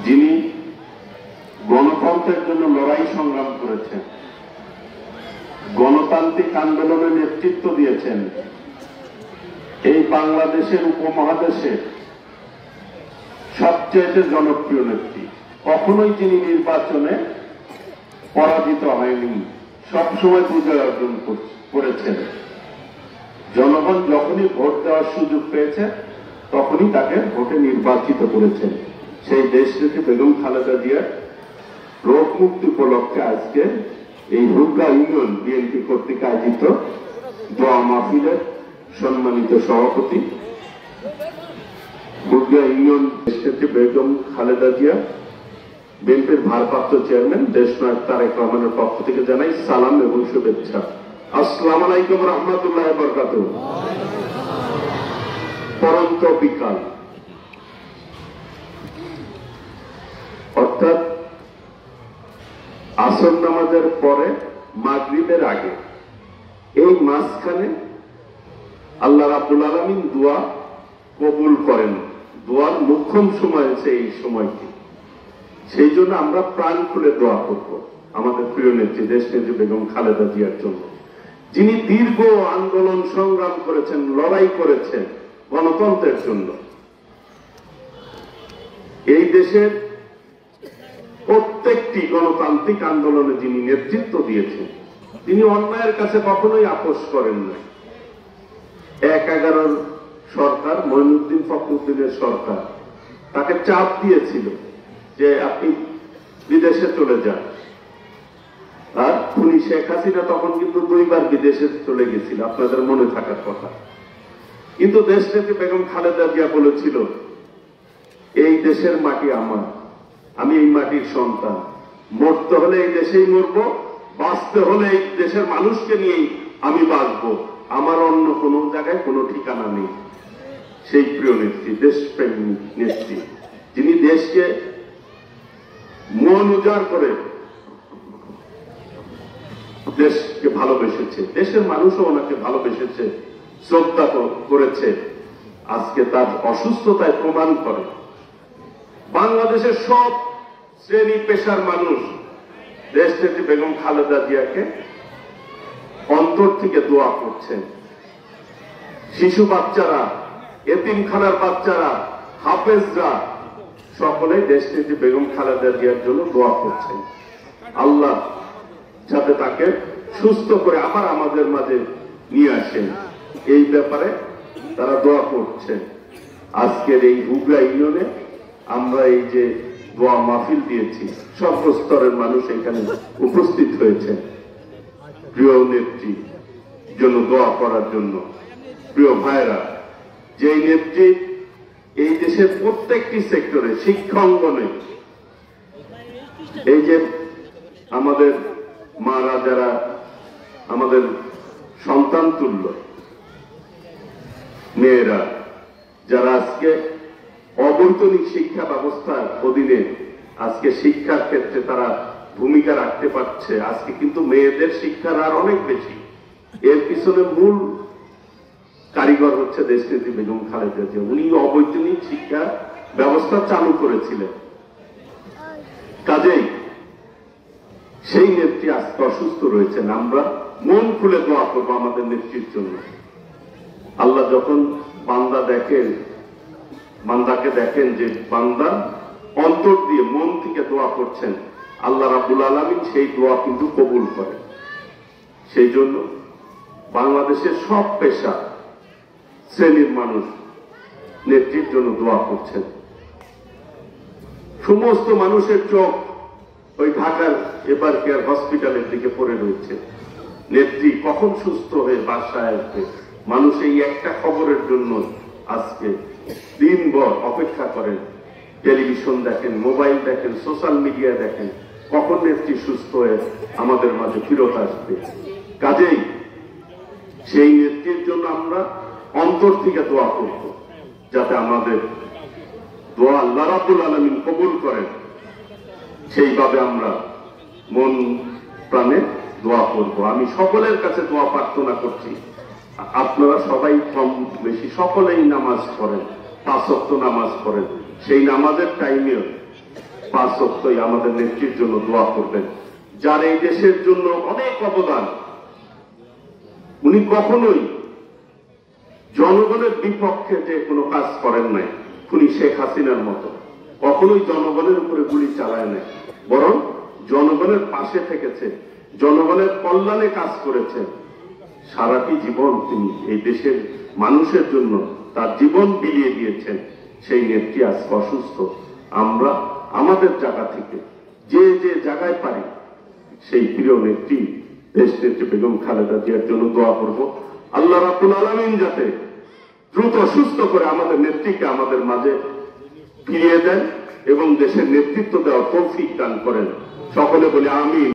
যিনি গণতন্ত্রের জন্য লড়াই সংগ্রাম করেছেন, গণতান্ত্রিক আন্দোলনে নেতৃত্ব দিয়েছেন, এই বাংলাদেশের উপমহাদেশের সবচেয়ে জনপ্রিয় নেত্রী। কখনোই যিনি নির্বাচনে পরাজিত হয়নি, সবসময় বিজয় অর্জন করেছেন। জনগণ যখনই ভোট দেওয়ার সুযোগ পেয়েছে তখনই তাকে ভোটে নির্বাচিত করেছেন। সেই দেশনেত্রী বেগম খালেদা জিয়ার রোগ মুক্তি উপলক্ষে আজকে এই হুগা ইউনিয়ন বিএনপি কর্তৃক আয়োজিত দোয়া মাহফিলের সম্মানিত সভাপতি হুগা ইউনিয়ন দেশনেত্রী বেগম খালেদা জিয়া বিএনপির ভারপ্রাপ্ত চেয়ারম্যান দেশনায়ক তারেক রহমানের পক্ষ থেকে জানাই সালাম এবং শুভেচ্ছা। আসসালামু আলাইকুম রহমতুল্লাহ বরকাতুহু। পরন্ত বিকাল, অর্থাৎ আসর নামাজের পরে মাগরিবের আগে, এই মাঝখানে আল্লাহ রাব্বুল আলামিন দোয়া কবুল করেন। দোয়ার মুখ্যম সময় হচ্ছে এই সময়টি। সেই জন্য আমরা প্রাণ খুলে দোয়া করব আমাদের প্রিয় নেত্রী দেশনেত্রী বেগম খালেদা জিয়ার জন্য, যিনি দীর্ঘ আন্দোলন সংগ্রাম করেছেন, লড়াই করেছেন গণতন্ত্রের জন্য। এই দেশের প্রত্যেকটি গণতান্ত্রিক আন্দোলনে যিনি নেতৃত্ব দিয়েছেন, তিনি অন্যায়ের কাছে কখনোই আপোষ করেন না। ১/১১ সরকার, মঈনুদ্দিন ফখরুদ্দিনের সরকার তাকে চাপ দিয়েছিল যে আপনি বিদেশে চলে যান। আর খুনি শেখ হাসিনা তখন কিন্তু 2বার বিদেশে চলে গেছিল, আপনাদের মনে থাকার কথা। কিন্তু দেশনেত্রী বেগম খালেদা জিয়া বলেছিল, এই দেশের মাটি আমার, আমি এই মাটির সন্তান, মরতে হলে এই দেশেই মরব, বাঁচতে হলে এই দেশের মানুষকে নিয়েই আমি বাঁচবো, আমার অন্য কোনো জায়গায় কোনো ঠিকানা নেই। সেই প্রিয় নেত্রী, দেশপ্রেমী নেত্রী, যিনি দেশকে মন উজাড় করে দেশকে ভালোবেসেছে, দেশের মানুষও ওনাকে ভালোবেসেছে, শ্রদ্ধা করেছে। আজকে তার অসুস্থতায় প্রমাণ করে বাংলাদেশের সব শ্রেণী পেশার মানুষ দেশনেত্রী বেগম খালেদা জিয়াকে অন্তর থেকে দোয়া করছেন। শিশু বাচ্চারা, এতিমখানার বাচ্চারা, হাফেজরা সকলে দেশনেত্রী বেগম খালেদা জিয়ার জন্য দোয়া করছেন। আল্লাহ যাতে তাকে সুস্থ করে আবার আমাদের মাঝে নিয়ে আসেন, এই ব্যাপারে তারা দোয়া করছেন। আজকের এই হুগা ইউনিয়নে আমরা এই যে দোয়া মাহফিল দিয়েছি, সর্বস্তরের মানুষ এখানে উপস্থিত হয়েছে প্রিয় নেত্রী জন্য দোয়া করার জন্য। প্রিয় ভাইরা, যে নেত্রী এই দেশের প্রত্যেকটি সেক্টরে, শিক্ষা অঙ্গনে, এই যে আমাদের মারা যারা আমাদের সন্তান তুল্য মেয়েরা, যারা আজকে অবৈতনিক শিক্ষা ব্যবস্থার অধীনে আজকে শিক্ষার ক্ষেত্রে তারা ভূমিকা রাখতে পারছে, আজকে কিন্তু মেয়েদের শিক্ষার হার অনেক বেশি। এর পিছনে মূল কারিগর হচ্ছে দেশনেত্রী বেগম খালেদা জিয়া। উনি অবৈতনিক শিক্ষা ব্যবস্থা চালু করেছিলেন। কাজেই সেই নেত্রী আজকে অসুস্থ রয়েছেন। আমরা মন খুলে দোয়া করবো আমাদের নেত্রীর জন্য। আল্লাহ যখন বান্দাকে দেখেন যে বান্দা অন্তর দিয়ে মন থেকে দোয়া করছেন, আল্লাহ রাব্বুল আলামিন সেই দোয়া কিন্তু কবুল করেন। সেই জন্য বাংলাদেশের সব পেশা শ্রেণীর মানুষ নেত্রীর জন্য দোয়া করছেন। সমস্ত মানুষের চোখ ওই ঢাকার এবার কেয়ার হসপিটালের দিকে পড়ে রয়েছে। নেত্রী কখন সুস্থ হয়ে বাসায় আসবে, মানুষ এই একটা খবরের জন্য আজকে দিনভর অপেক্ষা করেন। টেলিভিশন দেখেন, মোবাইল দেখেন, সোশ্যাল মিডিয়া দেখেন, কখন নেত্রী সুস্থ হয়ে আমাদের মাঝে ফিরত আসবে। কাজেই সেই নেত্রীর জন্য আমরা অন্তর থেকে দোয়া করব, যাতে আমাদের দোয়া আল্লাহ রাব্বুল আলামিন কবুল করেন। সেইভাবে আমরা মন প্রাণে দোয়া করব। আমি সকলের কাছে দোয়া প্রার্থনা করছি, আপনারা সবাই কম বেশি সকলেই নামাজ পড়েন, 5 ওয়াক্ত নামাজ পড়েন। সেই নামাজের টাইমে 5 ওয়াক্তই আমাদের নেত্রীর জন্য দোয়া করবেন, যার এই দেশের জন্য অনেক অবদান। উনি কখনোই জনগণের বিপক্ষে যে কোনো কাজ করেন নাই, উনি শেখ হাসিনার মতো কখনোই জনগণের উপরে গুলি চালায় নাই, বরং জনগণের পাশে থেকেছে, জনগণের কল্যাণে কাজ করেছেন। সারাটি জীবন তিনি এই দেশের মানুষের জন্য তার জীবন বিলিয়ে দিয়েছেন। সেই নেত্রী আজ অসুস্থ। আমরা আমাদের জায়গা থেকে যে যে জায়গায় পারি সেই প্রিয় নেত্রী দেশ নেত্রী বেগম খালেদা জিয়ার জন্য দোয়া করব। আল্লাহ রাব্বুল আলামিন যাতে দ্রুত সুস্থ করে আমাদের নেত্রীকে আমাদের মাঝে ফিরিয়ে দেন এবং দেশের নেতৃত্ব দেওয়ার তৌফিক দান করেন। সকলে বলে আমিন।